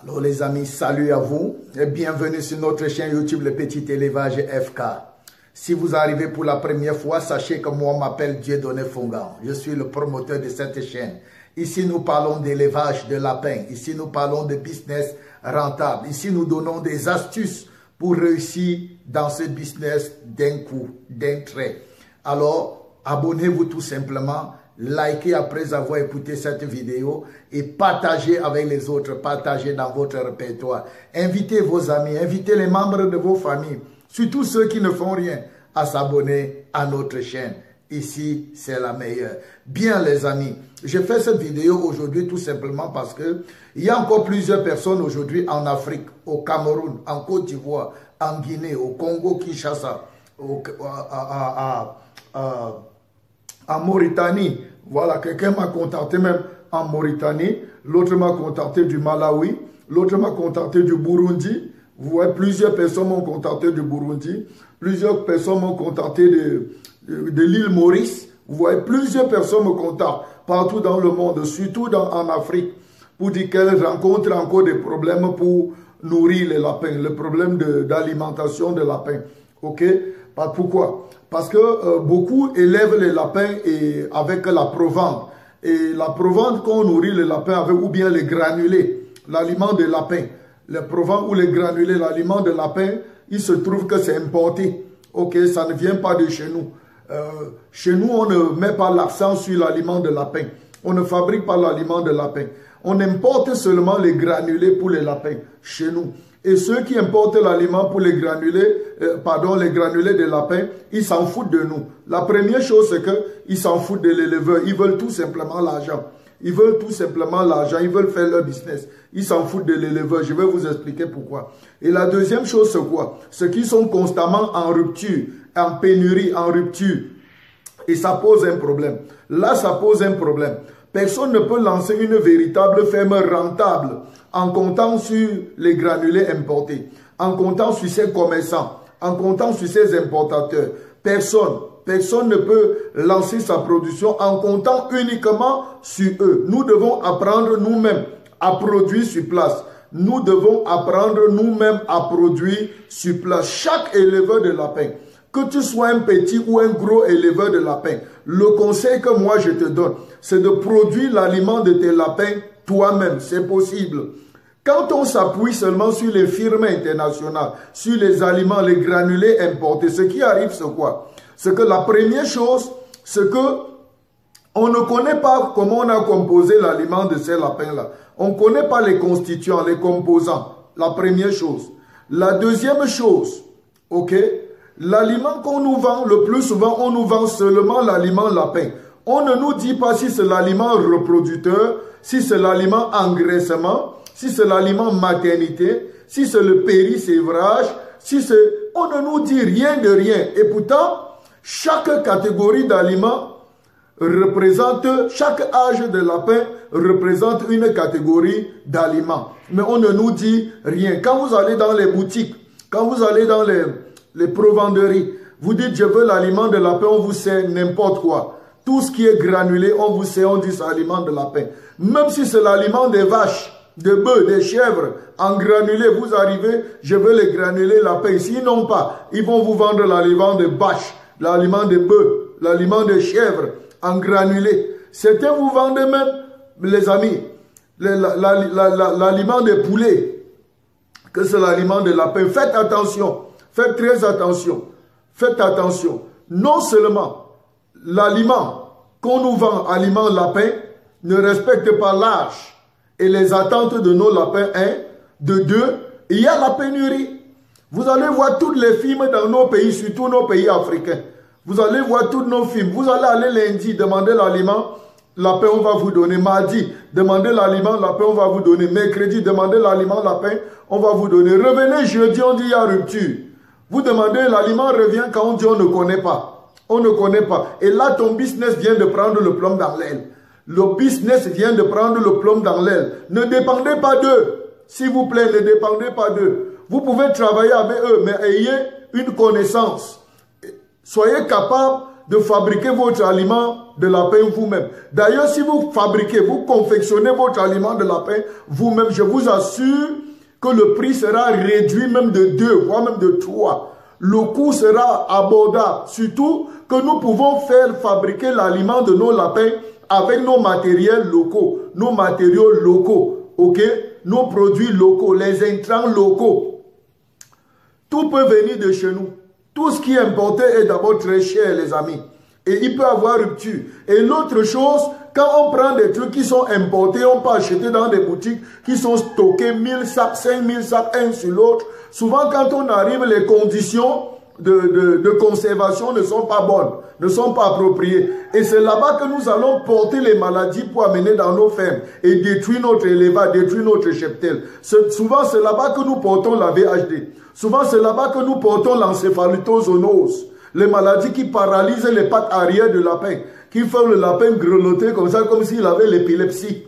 Alors les amis, salut à vous et bienvenue sur notre chaîne YouTube Le Petit Élevage FK. Si vous arrivez pour la première fois, sachez que moi, je m'appelle Dieudonné Fongan. Je suis le promoteur de cette chaîne. Ici, nous parlons d'élevage de lapins. Ici, nous parlons de business rentable. Ici, nous donnons des astuces pour réussir dans ce business d'un coup, d'un trait. Alors, abonnez-vous tout simplement. Likez après avoir écouté cette vidéo et partagez avec les autres, partagez dans votre répertoire. Invitez vos amis, invitez les membres de vos familles, surtout ceux qui ne font rien, à s'abonner à notre chaîne. Ici, c'est la meilleure. Bien les amis, je fais cette vidéo aujourd'hui tout simplement parce que il y a encore plusieurs personnes aujourd'hui en Afrique, au Cameroun, en Côte d'Ivoire, en Guinée, au Congo, Kinshasa, en Mauritanie. Voilà, quelqu'un m'a contacté même en Mauritanie, l'autre m'a contacté du Malawi, l'autre m'a contacté du Burundi. Vous voyez, plusieurs personnes m'ont contacté du Burundi, plusieurs personnes m'ont contacté de l'île Maurice. Vous voyez, plusieurs personnes me contactent partout dans le monde, surtout en Afrique, pour dire qu'elles rencontrent encore des problèmes pour nourrir les lapins, le problème d'alimentation des lapins. Ok? Pourquoi? Parce que beaucoup élèvent les lapins avec la provende. Et la provende qu'on nourrit les lapins avec, ou bien les granulés, l'aliment de lapin. Les provende ou les granulés, l'aliment de lapin, il se trouve que c'est importé. Ok, ça ne vient pas de chez nous. Chez nous, on ne met pas l'accent sur l'aliment de lapin. On ne fabrique pas l'aliment de lapin. On importe seulement les granulés pour les lapins chez nous. Et ceux qui importent l'aliment pour les granulés, les granulés de lapins, ils s'en foutent de nous. La première chose, c'est qu'ils s'en foutent de l'éleveur. Ils veulent tout simplement l'argent. Ils veulent tout simplement l'argent. Ils veulent faire leur business. Ils s'en foutent de l'éleveur. Je vais vous expliquer pourquoi. Et la deuxième chose, c'est quoi? C'est qu'ils sont constamment en rupture, en pénurie, en rupture. Et ça pose un problème. Là, ça pose un problème. Personne ne peut lancer une véritable ferme rentable en comptant sur les granulés importés, en comptant sur ses commerçants, en comptant sur ses importateurs. Personne ne peut lancer sa production en comptant uniquement sur eux. Nous devons apprendre nous-mêmes à produire sur place. Nous devons apprendre nous-mêmes à produire sur place. Chaque éleveur de lapins, que tu sois un petit ou un gros éleveur de lapins, le conseil que moi je te donne, c'est de produire l'aliment de tes lapins toi-même. C'est possible. Quand on s'appuie seulement sur les firmes internationales, sur les aliments, les granulés importés, ce qui arrive, c'est quoi? C'est que la première chose, c'est que on ne connaît pas comment on a composé l'aliment de ces lapins-là. On ne connaît pas les constituants, les composants. La première chose. La deuxième chose, ok? L'aliment qu'on nous vend, le plus souvent, on nous vend seulement l'aliment lapin. On ne nous dit pas si c'est l'aliment reproducteur, si c'est l'aliment engraissement, si c'est l'aliment maternité, si c'est le péri-sévrage, si c'est... On ne nous dit rien de rien. Et pourtant, chaque catégorie d'aliments représente, chaque âge de lapin représente une catégorie d'aliments. Mais on ne nous dit rien. Quand vous allez dans les boutiques, quand vous allez dans les provenderies, vous dites je veux l'aliment de lapin, on vous sert n'importe quoi. Tout ce qui est granulé, on vous sert, on dit c'est aliment de lapin. Même si c'est l'aliment des vaches, des bœufs, des chèvres, en granulé, vous arrivez, je veux les granulés lapins. S'ils n'ont pas, ils vont vous vendre l'aliment des vaches, l'aliment des bœufs, l'aliment des chèvres, en granulé. Certains vous vendent même, les amis, l'aliment des poulets, que c'est l'aliment des lapins. Faites attention. Faites très attention. Faites attention. Non seulement l'aliment qu'on nous vend, aliment lapin, ne respecte pas l'âge et les attentes de nos lapins, de deux, il y a la pénurie. Vous allez voir toutes les films dans nos pays, surtout nos pays africains. Vous allez voir tous nos films. Vous allez aller lundi, demander l'aliment, lapin, on va vous donner. Mardi, demandez l'aliment, lapin, on va vous donner. Mercredi, demandez l'aliment, lapin, on va vous donner. Revenez jeudi, on dit il y a rupture. Vous demandez l'aliment, revient quand on dit on ne connaît pas. On ne connaît pas. Et là, ton business vient de prendre le plomb dans l'aile. Le business vient de prendre le plomb dans l'aile. Ne dépendez pas d'eux. S'il vous plaît, ne dépendez pas d'eux. Vous pouvez travailler avec eux, mais ayez une connaissance. Soyez capable de fabriquer votre aliment de lapin vous-même. D'ailleurs, si vous fabriquez, vous confectionnez votre aliment de lapin vous-même, je vous assure que le prix sera réduit même de 2, voire même de 3. Le coût sera abordable. Surtout que nous pouvons faire fabriquer l'aliment de nos lapins avec nos matériels locaux, nos matériaux locaux, ok? Nos produits locaux, les intrants locaux. Tout peut venir de chez nous. Tout ce qui est importé est d'abord très cher, les amis. Et il peut y avoir rupture. Et l'autre chose, quand on prend des trucs qui sont importés, on peut acheter dans des boutiques qui sont stockés 1000 sacs, 5000 sacs, un sur l'autre. Souvent, quand on arrive, les conditions de conservation ne sont pas bonnes, ne sont pas appropriées. Et c'est là-bas que nous allons porter les maladies pour amener dans nos fermes et détruire notre élevage, détruire notre cheptel. Souvent, c'est là-bas que nous portons la VHD. Souvent, c'est là-bas que nous portons l'encéphalitozoonose, les maladies qui paralysent les pattes arrière du lapin, qui font le lapin grelotter comme ça, comme s'il avait l'épilepsie.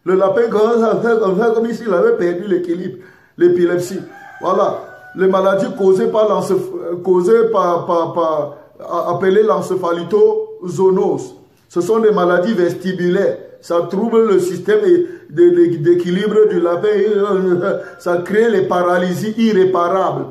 Le lapin commence à faire comme ça, comme s'il avait perdu l'équilibre, l'épilepsie. Voilà. Les maladies causées par appelées l'encéphalitozoonose. Ce sont des maladies vestibulaires. Ça trouble le système d'équilibre du lapin. Ça crée les paralysies irréparables.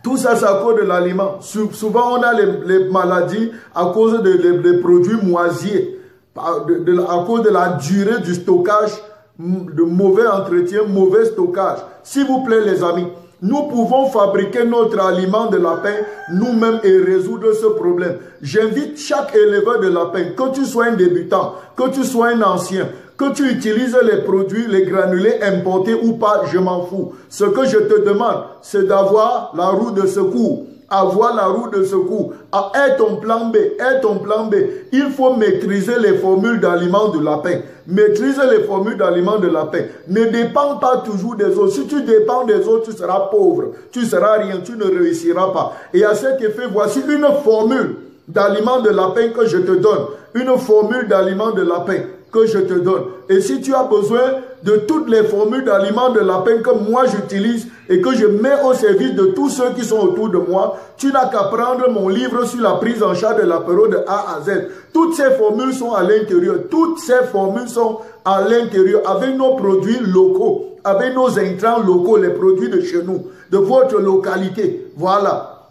Tout ça, c'est à cause de l'aliment. Souvent, on a les maladies à cause des produits moisiers, à cause de la durée du stockage, de mauvais entretien, mauvais stockage. S'il vous plaît, les amis, nous pouvons fabriquer notre aliment de lapin nous-mêmes et résoudre ce problème. J'invite chaque éleveur de lapin, que tu sois un débutant, que tu sois un ancien, que tu utilises les produits, les granulés importés ou pas, je m'en fous. Ce que je te demande, c'est d'avoir la roue de secours. Avoir la roue de secours. Aie ton plan B, aie ton plan B. Il faut maîtriser les formules d'aliments de lapin. Maîtrise les formules d'aliments de lapin. Ne dépends pas toujours des autres. Si tu dépends des autres, tu seras pauvre. Tu seras rien, tu ne réussiras pas. Et à cet effet, voici une formule d'aliments de lapin que je te donne. Une formule d'aliments de lapin que je te donne. Et si tu as besoin de toutes les formules d'aliments de lapin que moi j'utilise et que je mets au service de tous ceux qui sont autour de moi, tu n'as qu'à prendre mon livre sur la prise en charge de l'apéro de A à Z. Toutes ces formules sont à l'intérieur. Toutes ces formules sont à l'intérieur avec nos produits locaux, avec nos intrants locaux, les produits de chez nous, de votre localité. Voilà.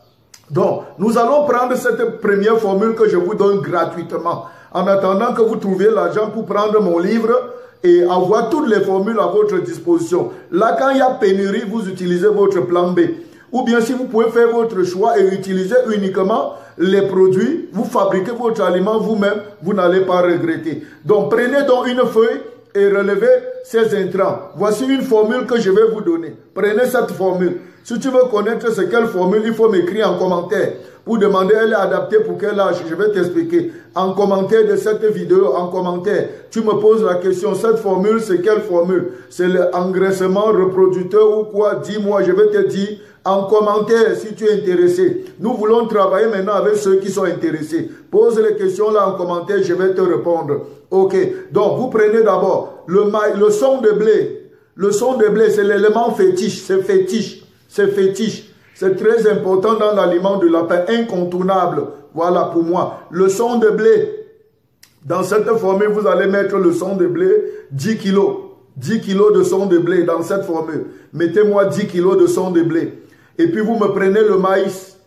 Donc, nous allons prendre cette première formule que je vous donne gratuitement. En attendant que vous trouviez l'argent pour prendre mon livre et avoir toutes les formules à votre disposition. Là, quand il y a pénurie, vous utilisez votre plan B. Ou bien si vous pouvez faire votre choix et utiliser uniquement les produits, vous fabriquez votre aliment vous-même, vous n'allez pas regretter. Donc, prenez donc une feuille et relevez ces intrants. Voici une formule que je vais vous donner. Prenez cette formule. Si tu veux connaître c'est quelle formule, il faut m'écrire en commentaire. Pour demander, elle est adaptée pour quel âge. Je vais t'expliquer. En commentaire de cette vidéo, en commentaire, tu me poses la question, cette formule, c'est quelle formule? C'est l'engraissement reproducteur ou quoi? Dis-moi, je vais te dire en commentaire si tu es intéressé. Nous voulons travailler maintenant avec ceux qui sont intéressés. Pose les questions là en commentaire, je vais te répondre. Ok, donc vous prenez d'abord le son de blé. Le son de blé, c'est l'élément fétiche, c'est fétiche, c'est fétiche. C'est très important dans l'aliment de lapin, incontournable. Voilà pour moi. Le son de blé. Dans cette formule, vous allez mettre le son de blé, 10 kilos. 10 kilos de son de blé dans cette formule. Mettez-moi 10 kilos de son de blé. Et puis vous me prenez le maïs.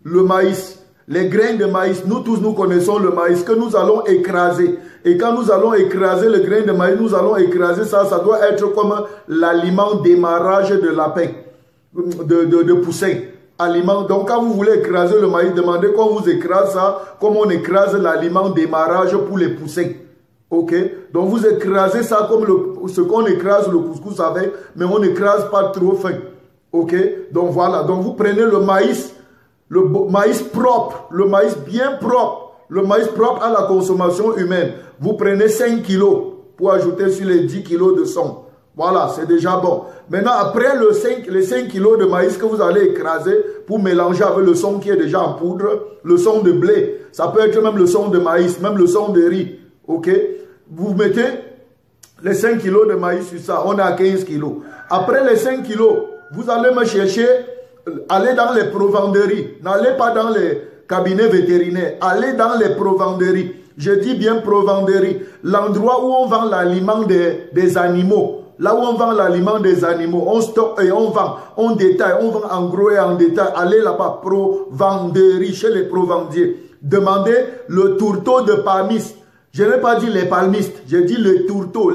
Le maïs. Les grains de maïs. Nous tous, nous connaissons le maïs que nous allons écraser. Et quand nous allons écraser le grain de maïs, nous allons écraser ça. Ça doit être comme l'aliment démarrage de lapin. De poussin, aliment. Donc quand vous voulez écraser le maïs, demandez qu'on vous écrase ça, comme on écrase l'aliment démarrage pour les poussins. Ok? Donc vous écrasez ça comme ce qu'on écrase le couscous avec, mais on n'écrase pas trop fin. Ok? Donc voilà. Donc vous prenez le maïs propre, le maïs bien propre, le maïs propre à la consommation humaine. Vous prenez 5 kilos pour ajouter sur les 10 kilos de son. Voilà, c'est déjà bon. Maintenant, après les 5 kilos de maïs que vous allez écraser pour mélanger avec le son qui est déjà en poudre, le son de blé, ça peut être même le son de maïs, même le son de riz. Ok? Vous mettez les 5 kilos de maïs sur ça, on est à 15 kilos. Après les 5 kilos, vous allez me chercher, allez dans les provenderies. N'allez pas dans cabinets vétérinaires, allez dans les provenderies. Je dis bien provenderie, l'endroit où on vend l'aliment des animaux. Là où on vend l'aliment des animaux, on stocke et on vend, on détaille, on vend en gros et en détail. Allez là-bas, provenderie, chez les provendiers. Demandez le tourteau de palmiste. Je n'ai pas dit les palmistes, j'ai dit les tourteaux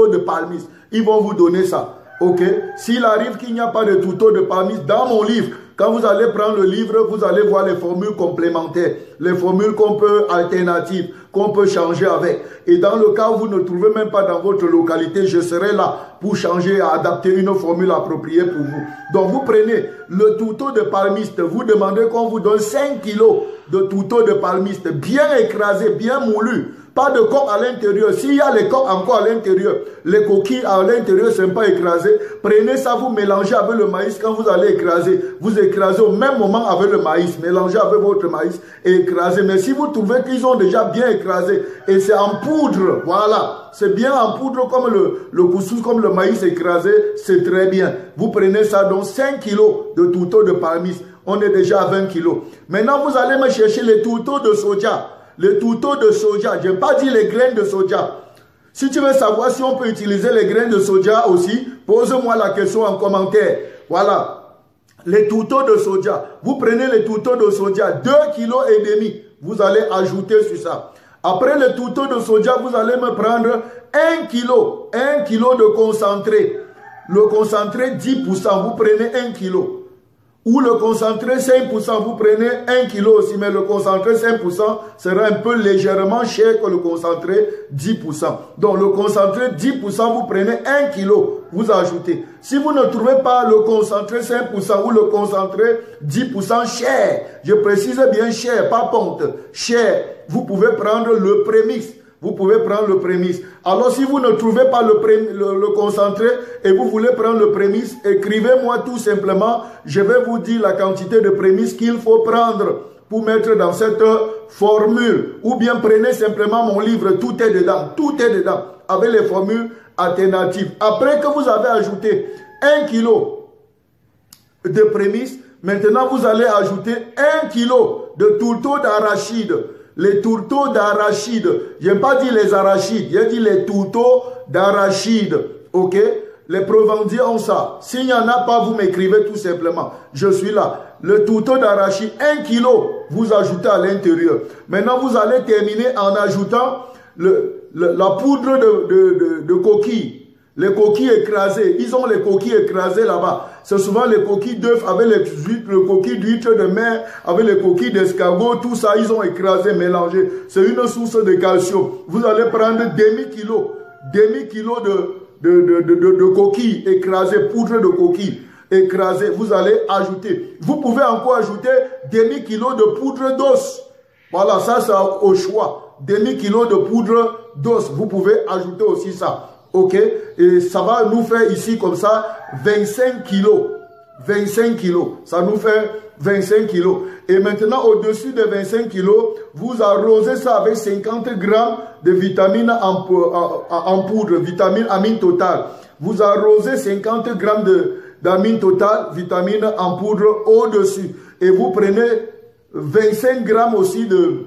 de palmiste. Ils vont vous donner ça. Ok? S'il arrive qu'il n'y a pas de tourteau de palmiste dans mon livre, quand vous allez prendre le livre, vous allez voir les formules complémentaires, les formules qu'on peut alternatives, qu'on peut changer avec. Et dans le cas où vous ne trouvez même pas dans votre localité, je serai là pour changer et adapter une formule appropriée pour vous. Donc vous prenez le tourteau de palmiste, vous demandez qu'on vous donne 5 kilos de tourteau de palmiste, bien écrasé, bien moulu. Pas de coque à l'intérieur. S'il y a les coques encore à l'intérieur, les coquilles à l'intérieur ne sont pas écrasées, prenez ça, vous mélangez avec le maïs quand vous allez écraser. Vous écrasez au même moment avec le maïs. Mélangez avec votre maïs et écrasez. Mais si vous trouvez qu'ils ont déjà bien écrasé et c'est en poudre, voilà, c'est bien en poudre comme le couscous, comme le maïs écrasé, c'est très bien. Vous prenez ça, donc 5 kilos de tourteau de palmiste. On est déjà à 20 kilos. Maintenant, vous allez me chercher les tourteaux de soja. Le tourteau de soja, je n'ai pas dit les graines de soja. Si tu veux savoir si on peut utiliser les graines de soja aussi, pose-moi la question en commentaire. Voilà, les tourteaux de soja. Vous prenez les tourteaux de soja, 2,5 kg. Vous allez ajouter sur ça. Après le tourteau de soja, vous allez me prendre 1 kg de concentré. Le concentré 10%, vous prenez 1 kg. Ou le concentré 5%, vous prenez 1 kg aussi, mais le concentré 5% sera un peu légèrement cher que le concentré 10%. Donc le concentré 10%, vous prenez 1 kg, vous ajoutez. Si vous ne trouvez pas le concentré 5% ou le concentré 10% cher, je précise bien cher, pas ponte, cher, vous pouvez prendre le prémix. Vous pouvez prendre le prémisse. Alors, si vous ne trouvez pas le concentré et vous voulez prendre le prémisse, écrivez-moi tout simplement. Je vais vous dire la quantité de prémisse qu'il faut prendre pour mettre dans cette formule. Ou bien prenez simplement mon livre, tout est dedans. Tout est dedans, avec les formules alternatives. Après que vous avez ajouté 1 kg de prémisse, maintenant vous allez ajouter 1 kg de tourteau d'arachide. Les tourteaux d'arachide. Je n'ai pas dit les arachides, j'ai dit les tourteaux d'arachide. Ok? Les provendiers ont ça. S'il n'y en a pas, vous m'écrivez tout simplement. Je suis là. Le tourteau d'arachide, 1 kg, vous ajoutez à l'intérieur. Maintenant, vous allez terminer en ajoutant la poudre de coquilles. Les coquilles écrasées, ils ont les coquilles écrasées là-bas. C'est souvent les coquilles d'œufs avec les coquilles d'huîtres de mer, avec les coquilles d'escargot, tout ça, ils ont écrasé, mélangé. C'est une source de calcium. Vous allez prendre demi-kilo de coquilles écrasées, poudre de coquilles écrasées. Vous allez ajouter. Vous pouvez encore ajouter demi-kilo de poudre d'os. Voilà, ça c'est au choix. Demi-kilo de poudre d'os. Vous pouvez ajouter aussi ça. Ok, et ça va nous faire ici comme ça 25 kilos. 25 kilos, ça nous fait 25 kilos. Et maintenant, au-dessus de 25 kilos, vous arrosez ça avec 50 grammes de vitamine en poudre, vitamine amine totale. Vous arrosez 50 grammes d'amine totale, vitamine en poudre au-dessus. Et vous prenez 25 grammes aussi de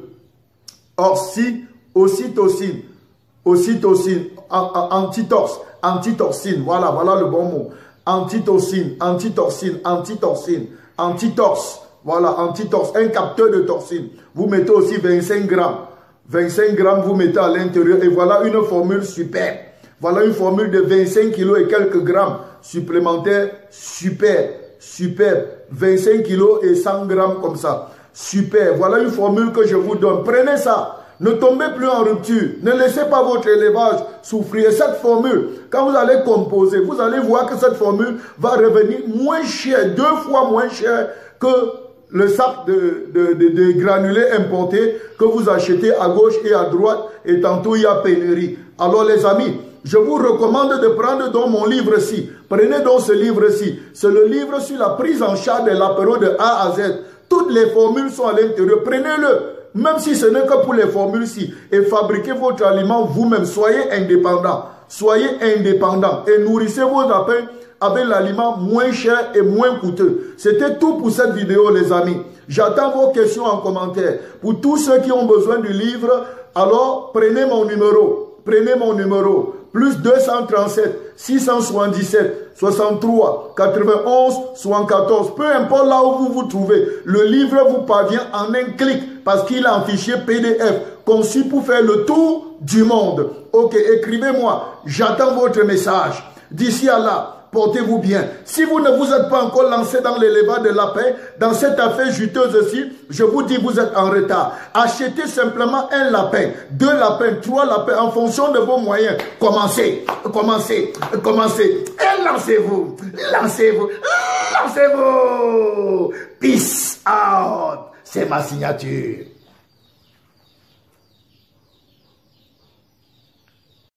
ocytocine. Ocytocine, antitoxine, voilà le bon mot. Antitoxine, voilà, antitox, un capteur de toxine. Vous mettez aussi 25 grammes. 25 grammes, vous mettez à l'intérieur et voilà une formule super. Voilà une formule de 25 kilos et quelques grammes supplémentaires, super. 25 kilos et 100 grammes comme ça. Super, voilà une formule que je vous donne. Prenez ça. Ne tombez plus en rupture. Ne laissez pas votre élevage souffrir. Cette formule, quand vous allez composer, vous allez voir que cette formule va revenir moins cher, 2 fois moins cher que le sac de granulés importés que vous achetez à gauche et à droite et tantôt il y a pénurie. Alors les amis, je vous recommande de prendre donc mon livre-ci. Prenez donc ce livre-ci. C'est le livre sur la prise en charge de l'apéro de A à Z. Toutes les formules sont à l'intérieur. Prenez-le. Même si ce n'est que pour les formules-ci, et fabriquez votre aliment vous-même, soyez indépendant. Soyez indépendant et nourrissez vos lapins avec l'aliment moins cher et moins coûteux. C'était tout pour cette vidéo les amis. J'attends vos questions en commentaire. Pour tous ceux qui ont besoin du livre, alors prenez mon numéro. Prenez mon numéro. Plus 237 677 63 91 74. Peu importe là où vous vous trouvez, le livre vous parvient en un clic parce qu'il est en fichier PDF conçu pour faire le tour du monde. Ok, écrivez-moi. J'attends votre message. D'ici à là, portez-vous bien. Si vous ne vous êtes pas encore lancé dans l'élevage de lapin, dans cette affaire juteuse-ci, je vous dis, vous êtes en retard. Achetez simplement un lapin, 2 lapins, 3 lapins, en fonction de vos moyens. Commencez, commencez, commencez. Et lancez-vous, lancez-vous, lancez-vous. Peace out. C'est ma signature.